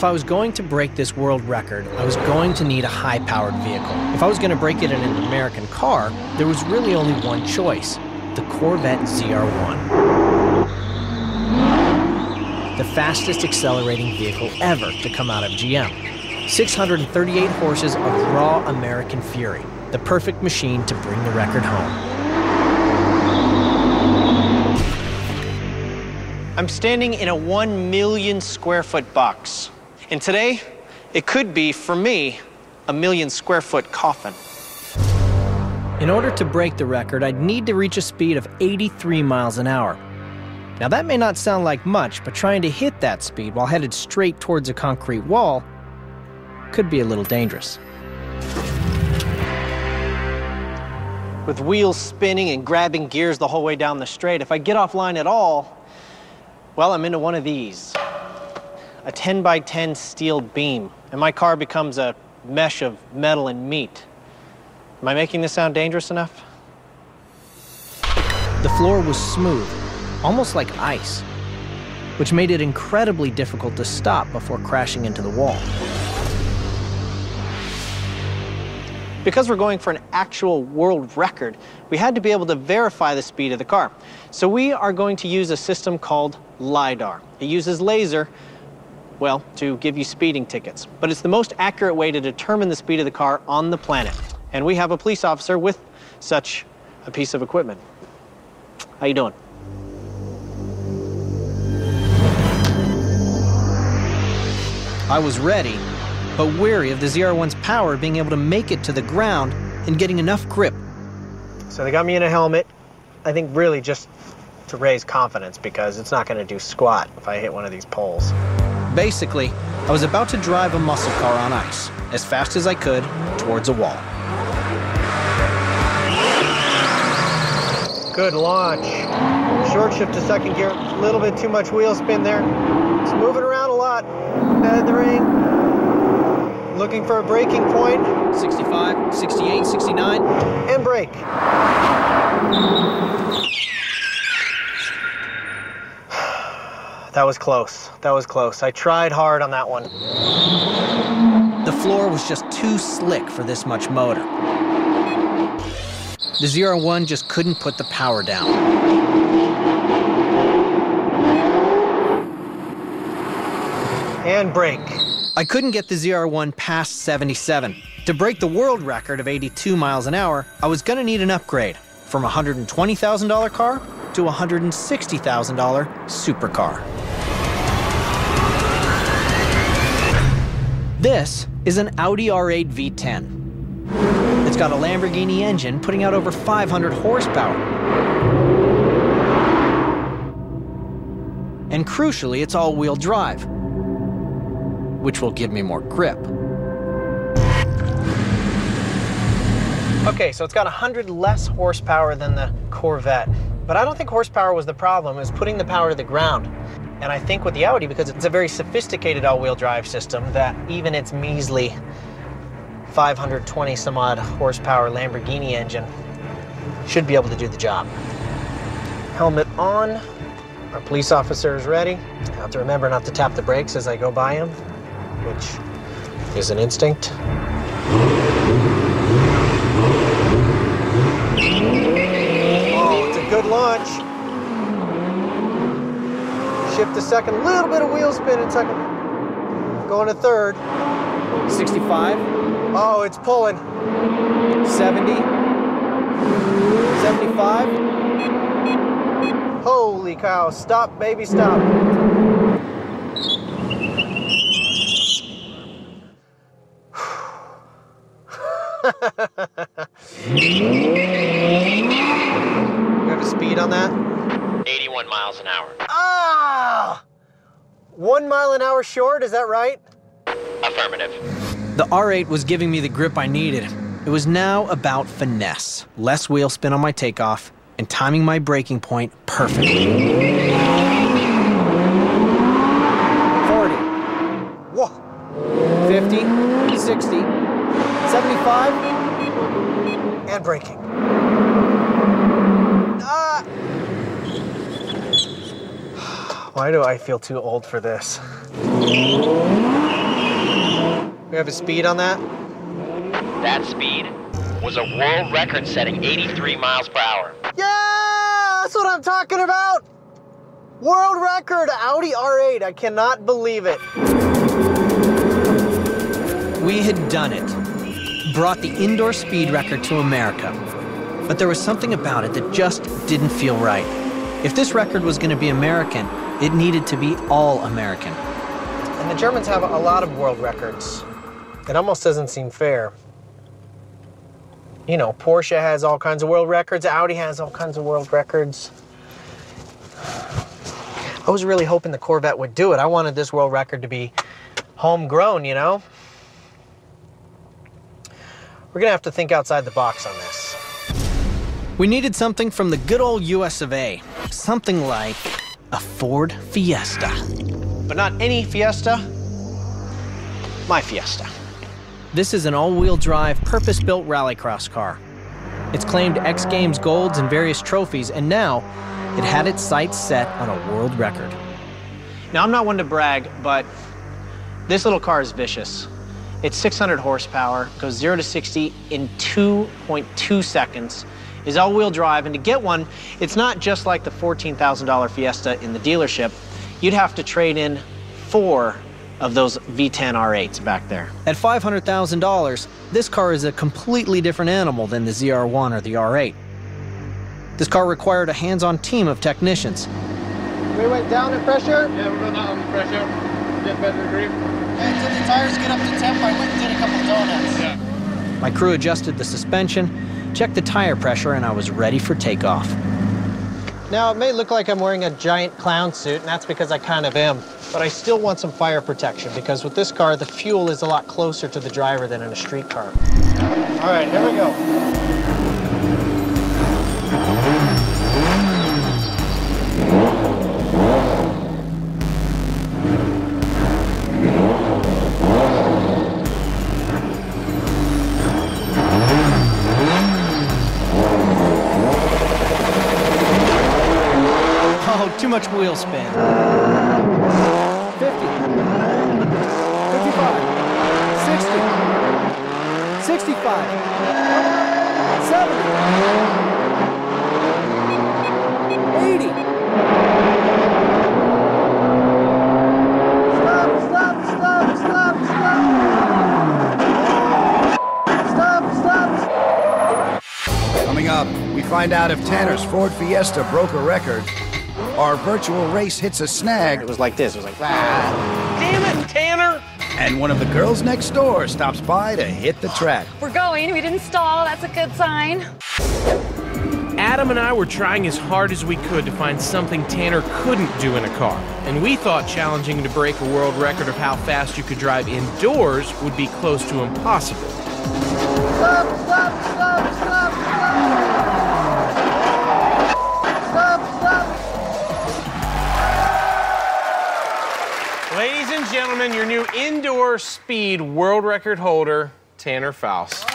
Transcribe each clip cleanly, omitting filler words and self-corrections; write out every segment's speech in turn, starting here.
if I was going to break this world record, I was going to need a high-powered vehicle. If I was going to break it in an American car, there was really only one choice: the Corvette ZR1. The fastest accelerating vehicle ever to come out of GM. 638 horses of raw American fury. The perfect machine to bring the record home. I'm standing in a 1 million square foot box. And today, it could be, for me, a 1 million square foot coffin. In order to break the record, I'd need to reach a speed of 83 miles an hour. Now that may not sound like much, but trying to hit that speed while headed straight towards a concrete wall could be a little dangerous. With wheels spinning and grabbing gears the whole way down the straight, if I get offline at all, well, I'm into one of these. A 10 by 10 steel beam, and my car becomes a mesh of metal and meat. Am I making this sound dangerous enough? The floor was smooth, almost like ice, which made it incredibly difficult to stop before crashing into the wall. Because we're going for an actual world record, we had to be able to verify the speed of the car. So we are going to use a system called LiDAR. It uses laser, well, to give you speeding tickets. But it's the most accurate way to determine the speed of the car on the planet. And we have a police officer with such a piece of equipment. How you doing? I was ready, but wary of the ZR1's power being able to make it to the ground and getting enough grip. So they got me in a helmet, I think really just to raise confidence, because it's not going to do squat if I hit one of these poles. Basically, I was about to drive a muscle car on ice, as fast as I could, towards a wall. Good launch. Short shift to second gear, a little bit too much wheel spin there. It's moving around a lot. Head of the ring. Looking for a braking point. 65, 68, 69. And brake. That was close. That was close. I tried hard on that one. The floor was just too slick for this much motor. The ZR1 just couldn't put the power down. And brake. I couldn't get the ZR1 past 77. To break the world record of 82 miles an hour, I was gonna need an upgrade from a $120,000 car to a $160,000 supercar. This is an Audi R8 V10. It's got a Lamborghini engine putting out over 500 horsepower. And crucially, it's all-wheel drive, which will give me more grip. Okay, so it's got 100 less horsepower than the Corvette, but I don't think horsepower was the problem. It was putting the power to the ground. And I think with the Audi, because it's a very sophisticated all-wheel drive system, that even its measly 520 some odd horsepower Lamborghini engine should be able to do the job. Helmet on. Our police officer is ready. I have to remember not to tap the brakes as I go by him, which is an instinct. Oh, it's a good launch. Shift to second, a little bit of wheel spin in second. Going to third. 65. Oh, it's pulling. 70. 75. Holy cow, stop, baby, stop. You have a speed on that? 81 miles an hour. Ah! 1 mile an hour short, is that right? Affirmative. The R8 was giving me the grip I needed. It was now about finesse, less wheel spin on my takeoff, and timing my braking point perfectly. 40. Whoa. 50, 60, 75, and braking. Ah! Why do I feel too old for this? We have a speed on that? That speed was a world record-setting 83 miles per hour. Yeah, that's what I'm talking about. World record, Audi R8. I cannot believe it. We had done it. Brought the indoor speed record to America. But there was something about it that just didn't feel right. If this record was going to be American, it needed to be all American. And the Germans have a lot of world records. It almost doesn't seem fair. You know, Porsche has all kinds of world records, Audi has all kinds of world records. I was really hoping the Corvette would do it. I wanted this world record to be homegrown, you know? We're gonna have to think outside the box on this. We needed something from the good old US of A. Something like a Ford Fiesta. But not any Fiesta, my Fiesta. This is an all-wheel drive, purpose-built rallycross car. It's claimed X Games golds and various trophies, and now it had its sights set on a world record. Now, I'm not one to brag, but this little car is vicious. It's 600 horsepower, goes 0 to 60 in 2.2 seconds, is all-wheel drive, and to get one, it's not just like the $14,000 Fiesta in the dealership. You'd have to trade in 4 of those V10 R8s back there. At $500,000, this car is a completely different animal than the ZR1 or the R8. This car required a hands-on team of technicians. We went down in pressure? Yeah, we're going down in pressure. Get better grip. Until the tires get up to temp, I went and did a couple donuts. Yeah. My crew adjusted the suspension, checked the tire pressure, and I was ready for takeoff. Now, it may look like I'm wearing a giant clown suit, and that's because I kind of am. But I still want some fire protection, because with this car, the fuel is a lot closer to the driver than in a street car. All right, here we go. Oh, too much wheel spin. 50, 55, 60, 65, 70, 80. Stop, stop, stop, stop, stop. Stop, stop. Coming up, we find out if Tanner's Ford Fiesta broke a record, our virtual race hits a snag, It was like this, it was like, ah. Damn it, Tanner! and one of the girls next door stops by to hit the track. We're going. We didn't stall. That's a good sign. Adam and I were trying as hard as we could to find something Tanner couldn't do in a car. And we thought challenging him to break a world record of how fast you could drive indoors would be close to impossible. Stop, stop, stop, stop, stop. Stop, stop. Ladies and gentlemen, your new indoor speed world record holder, Tanner Faust.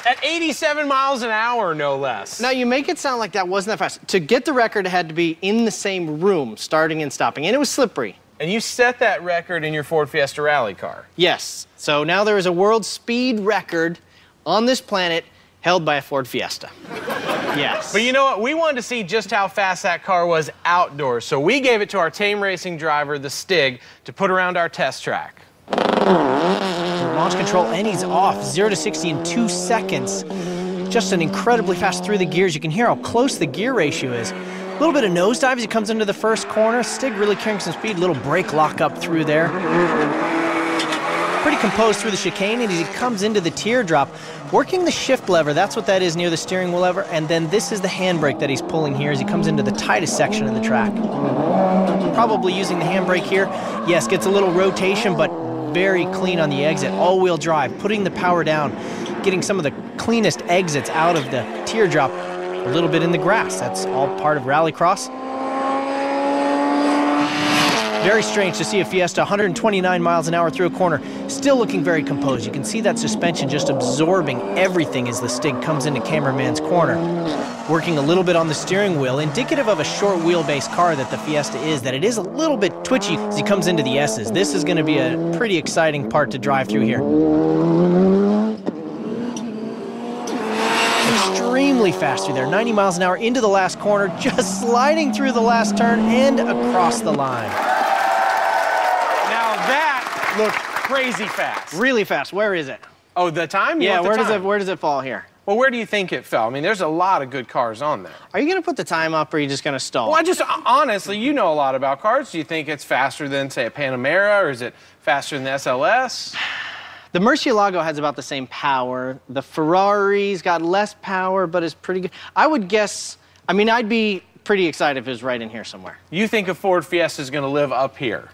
At 87 miles an hour, no less. Now, you make it sound like that wasn't that fast. To get the record, it had to be in the same room, starting and stopping, and it was slippery. And you set that record in your Ford Fiesta rally car. Yes. So now there is a world speed record on this planet held by a Ford Fiesta. Yes. But you know what? We wanted to see just how fast that car was outdoors, so we gave it to our tame racing driver, the Stig, to put around our test track. Launch control, and he's off. 0 to 60 in 2 seconds. Just an incredibly fast through the gears. You can hear how close the gear ratio is. A little bit of nosedive as he comes into the first corner. Stig really carrying some speed. Little brake lock up through there. Pretty composed through the chicane, and as he comes into the teardrop, working the shift lever, that's what that is near the steering wheel lever, and then this is the handbrake that he's pulling here as he comes into the tightest section of the track. Probably using the handbrake here. Yes, gets a little rotation, but very clean on the exit. All-wheel drive, putting the power down, getting some of the cleanest exits out of the teardrop. A little bit in the grass. That's all part of rallycross. Very strange to see a Fiesta 129 miles an hour through a corner, still looking very composed. You can see that suspension just absorbing everything as the Stig comes into cameraman's corner. working a little bit on the steering wheel, indicative of a short wheelbase car that the Fiesta is, that it is a little bit twitchy as he comes into the S's. This is going to be a pretty exciting part to drive through here. Extremely fast through there, 90 miles an hour into the last corner, just sliding through the last turn and across the line. Now that looked crazy fast. Really fast. Where is it? Oh, the time? Yeah, where where does it fall here? Well, where do you think it fell? I mean, there's a lot of good cars on there. Are you going to put the time up, or are you just going to stall? Well, honestly, you know a lot about cars. Do you think it's faster than, say, a Panamera, or is it faster than the SLS? The Murcielago has about the same power. The Ferrari's got less power, but is pretty good. I would guess, I mean, I'd be pretty excited if it was right in here somewhere. You think a Ford Fiesta is going to live up here?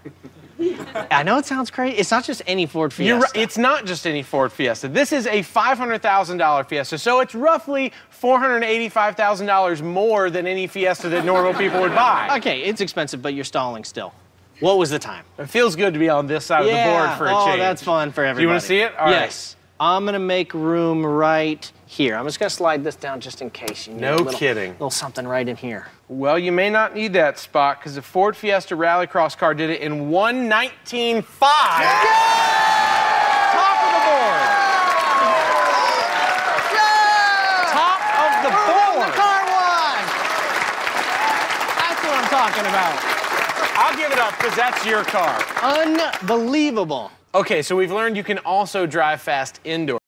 I know it sounds crazy. It's not just any Ford Fiesta. You're right. It's not just any Ford Fiesta. This is a $500,000 Fiesta, so it's roughly $485,000 more than any Fiesta that normal people would buy. Okay, it's expensive, but you're stalling still. What was the time? It feels good to be on this side of the board for a change. Oh, that's fun for everybody. Do you want to see it? All right. Yes. I'm going to make room right here. I'm just going to slide this down just in case. You No kidding. Little something right in here. Well, you may not need that spot because the Ford Fiesta Rallycross car did it in 1:19.5. Top of the board. Top of the board. The car won. That's what I'm talking about. I'll give it up because that's your car. Unbelievable. Okay, so we've learned you can also drive fast indoors.